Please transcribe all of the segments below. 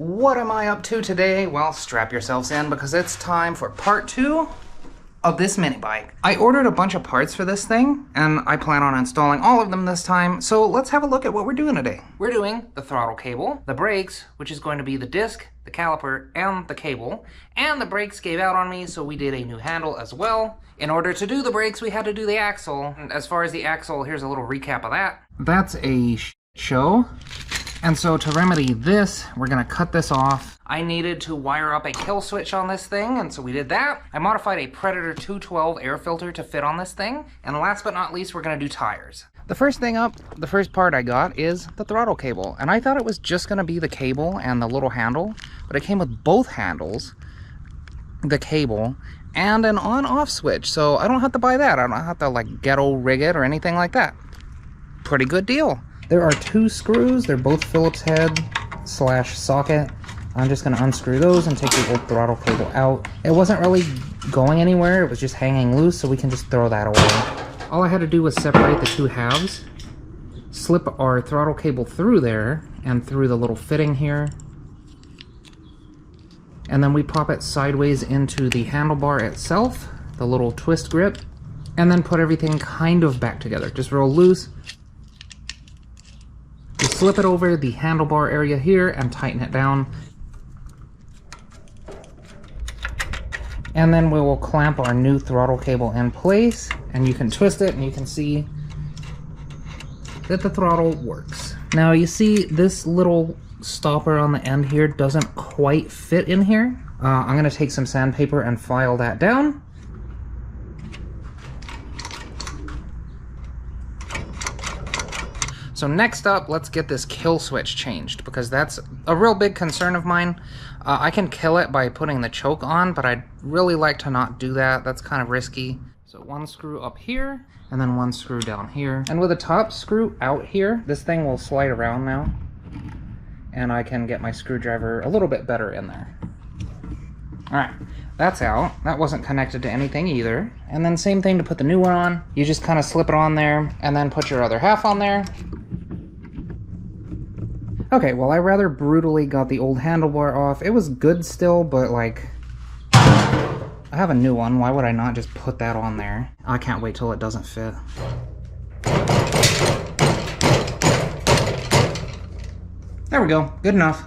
What am I up to today? Well, strap yourselves in because it's time for part 2 of this mini bike. I ordered a bunch of parts for this thing and I plan on installing all of them this time, so let's have a look at what we're doing today. We're doing the throttle cable, the brakes, which is going to be the disc, the caliper, and the cable, and the brakes gave out on me, so we did a new handle as well. In order to do the brakes, we had to do the axle. And as far as the axle, here's a little recap of that. That's a show. And so to remedy this, we're gonna cut this off. I needed to wire up a kill switch on this thing, and so we did that. I modified a Predator 212 air filter to fit on this thing. And last but not least, we're gonna do tires. The first thing up, the first part I got is the throttle cable. And I thought it was just gonna be the cable and the little handle, but it came with both handles, the cable, and an on-off switch. So I don't have to buy that. I don't have to like ghetto rig it or anything like that. Pretty good deal. There are 2 screws. They're both Phillips head / socket. I'm just going to unscrew those and take the old throttle cable out. It wasn't really going anywhere. It was just hanging loose, so we can just throw that away. All I had to do was separate the 2 halves, slip our throttle cable through there and through the little fitting here. And then we pop it sideways into the handlebar itself, the little twist grip, and then put everything kind of back together. Just real loose. You slip it over the handlebar area here and tighten it down. And then we will clamp our new throttle cable in place, and you can twist it and you can see that the throttle works. Now you see this little stopper on the end here doesn't quite fit in here. I'm going to take some sandpaper and file that down. So next up, let's get this kill switch changed, because that's a real big concern of mine. I can kill it by putting the choke on, but I'd really like to not do that. That's kind of risky. So 1 screw up here, and then 1 screw down here. And with a top screw out here, this thing will slide around now, and I can get my screwdriver a little bit better in there. Alright, that's out. That wasn't connected to anything either. And then same thing to put the new one on. You just kind of slip it on there, and then put your other half on there. Okay, well, I rather brutally got the old handlebar off. It was good still, but like, I have a new one. Why would I not just put that on there? I can't wait till it doesn't fit. There we go. Good enough.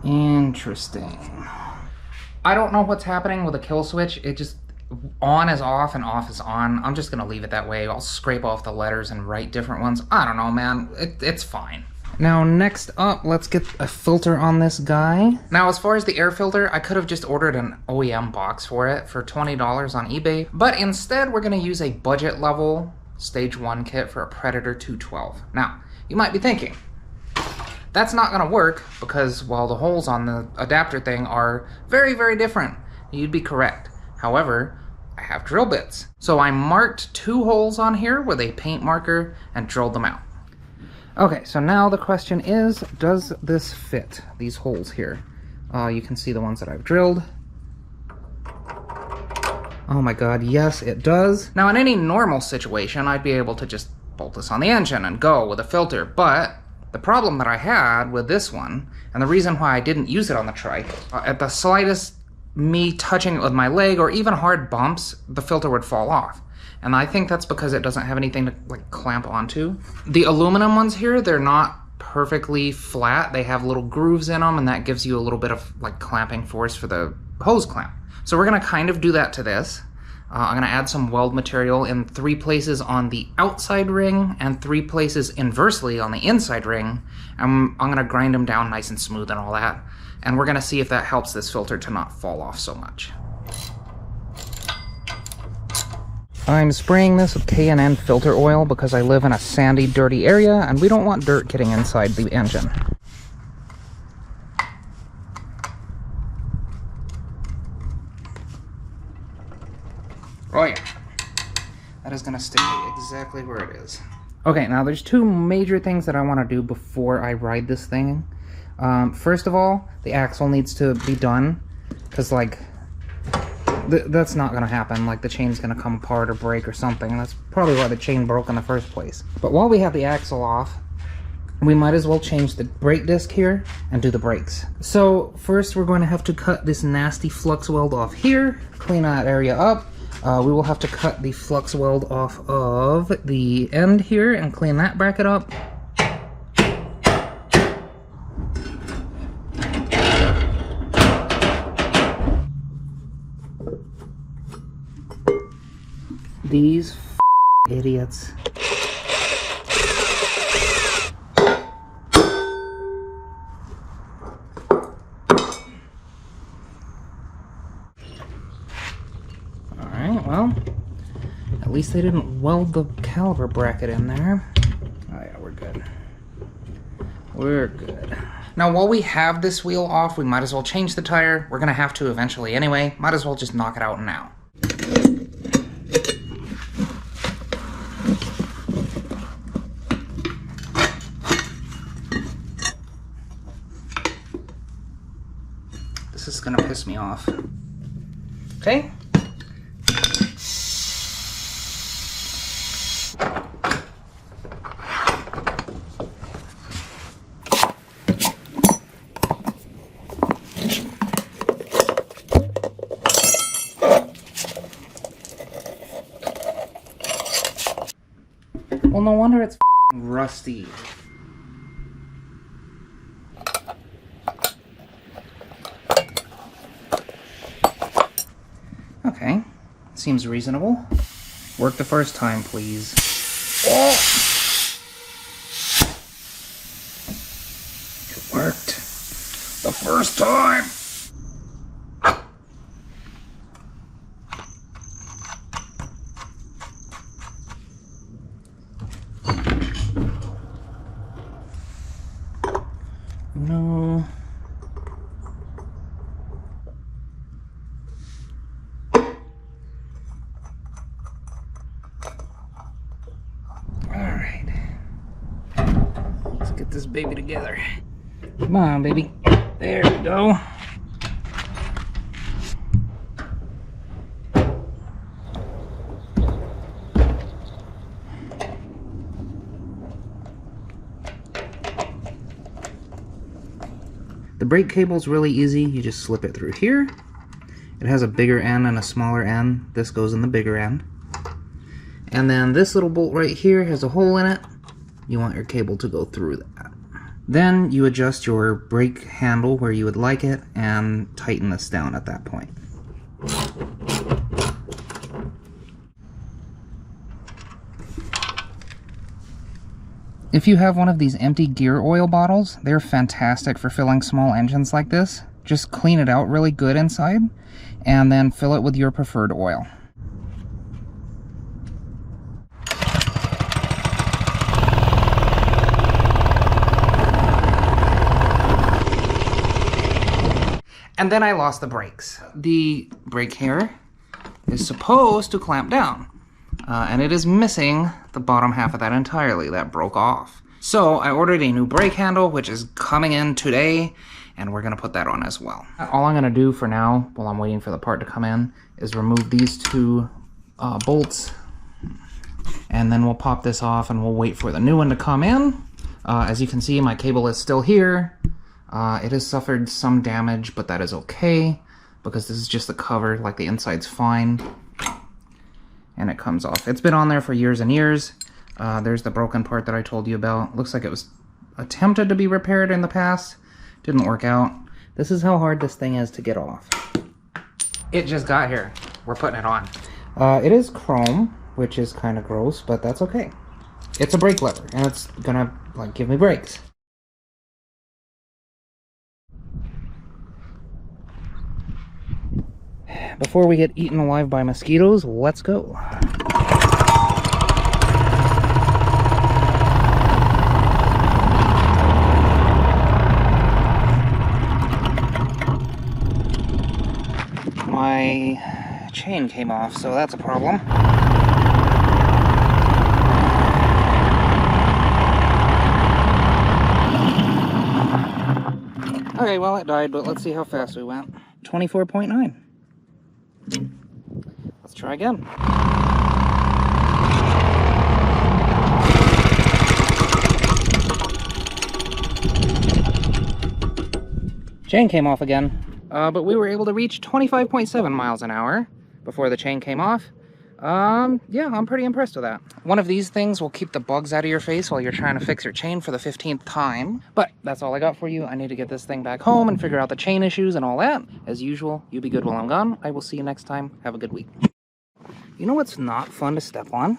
Interesting. I don't know what's happening with the kill switch. It just, on is off and off is on. I'm just gonna leave it that way. I'll scrape off the letters and write different ones. I don't know, man. It's fine. Now next up, let's get a filter on this guy. Now as far as the air filter, I could have just ordered an OEM box for it for $20 on eBay, but instead we're gonna use a budget level stage 1 kit for a Predator 212. Now, you might be thinking, that's not gonna work because, well, the holes on the adapter thing are very, very different. You'd be correct. However, I have drill bits. So I marked 2 holes on here with a paint marker and drilled them out. Okay, so now the question is, does this fit, these holes here? You can see the ones that I've drilled. Oh my god, yes, it does. Now in any normal situation, I'd be able to just bolt this on the engine and go with a filter, but the problem that I had with this one, and the reason why I didn't use it on the trike, at the slightest me touching it with my leg or even hard bumps, the filter would fall off. And I think that's because it doesn't have anything to like clamp onto. The aluminum ones here, they're not perfectly flat. They have little grooves in them, and that gives you a little bit of like clamping force for the hose clamp. So we're gonna kind of do that to this. I'm gonna add some weld material in 3 places on the outside ring and 3 places inversely on the inside ring. I'm gonna grind them down nice and smooth and all that. And we're gonna see if that helps this filter to not fall off so much. I'm spraying this with K&N filter oil because I live in a sandy, dirty area and we don't want dirt getting inside the engine. Oh yeah, that is gonna stay exactly where it is. Okay, now there's 2 major things that I want to do before I ride this thing. First of all, the axle needs to be done, because, like, that's not going to happen. Like, the chain's going to come apart or break or something. That's probably why the chain broke in the first place. But while we have the axle off, we might as well change the brake disc here and do the brakes. So first we're going to have to cut this nasty flux weld off here, clean that area up. We will have to cut the flux weld off of the end here and clean that bracket up. These idiots. Alright, well, at least they didn't weld the caliper bracket in there. Oh yeah, we're good. We're good. Now, while we have this wheel off, we might as well change the tire. We're gonna have to eventually anyway. Might as well just knock it out now. This is gonna piss me off. Okay. Well, no wonder it's rusty. Okay, seems reasonable. Work the first time, please. Oh! It worked. The first time! No. Alright. Let's get this baby together. Come on, baby. There we go. The brake cable is really easy. You just slip it through here. It has a bigger end and a smaller end. This goes in the bigger end. And then this little bolt right here has a hole in it. You want your cable to go through that. Then you adjust your brake handle where you would like it and tighten this down at that point. If you have one of these empty gear oil bottles, they're fantastic for filling small engines like this. Just clean it out really good inside, and then fill it with your preferred oil. And then I lost the brakes. The brake hair is supposed to clamp down. And it is missing the bottom half of that entirely. That broke off. So I ordered a new brake handle, which is coming in today, and we're gonna put that on as well. All I'm gonna do for now, while I'm waiting for the part to come in, is remove these two bolts, and then we'll pop this off and we'll wait for the new one to come in. As you can see, my cable is still here. It has suffered some damage, but that is okay, because this is just the cover, like the inside's fine. And it comes off. It's been on there for years and years. There's the broken part that I told you about. Looks like it was attempted to be repaired in the past. Didn't work out. This is how hard this thing is to get off. It just got here. We're putting it on. It is chrome, which is kind of gross, but that's okay. It's a brake lever, and it's gonna like give me brakes. Before we get eaten alive by mosquitoes, let's go. My chain came off, so that's a problem. Okay, well, it died, but let's see how fast we went. 24.9. Let's try again. Chain came off again, but we were able to reach 25.7 miles an hour before the chain came off. Yeah, I'm pretty impressed with that. One of these things will keep the bugs out of your face while you're trying to fix your chain for the 15th time. But that's all I got for you. I need to get this thing back home and figure out the chain issues and all that. As usual, you be good while I'm gone. I will see you next time. Have a good week. You know what's not fun to step on?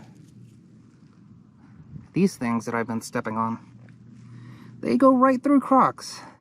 These things that I've been stepping on. They go right through Crocs.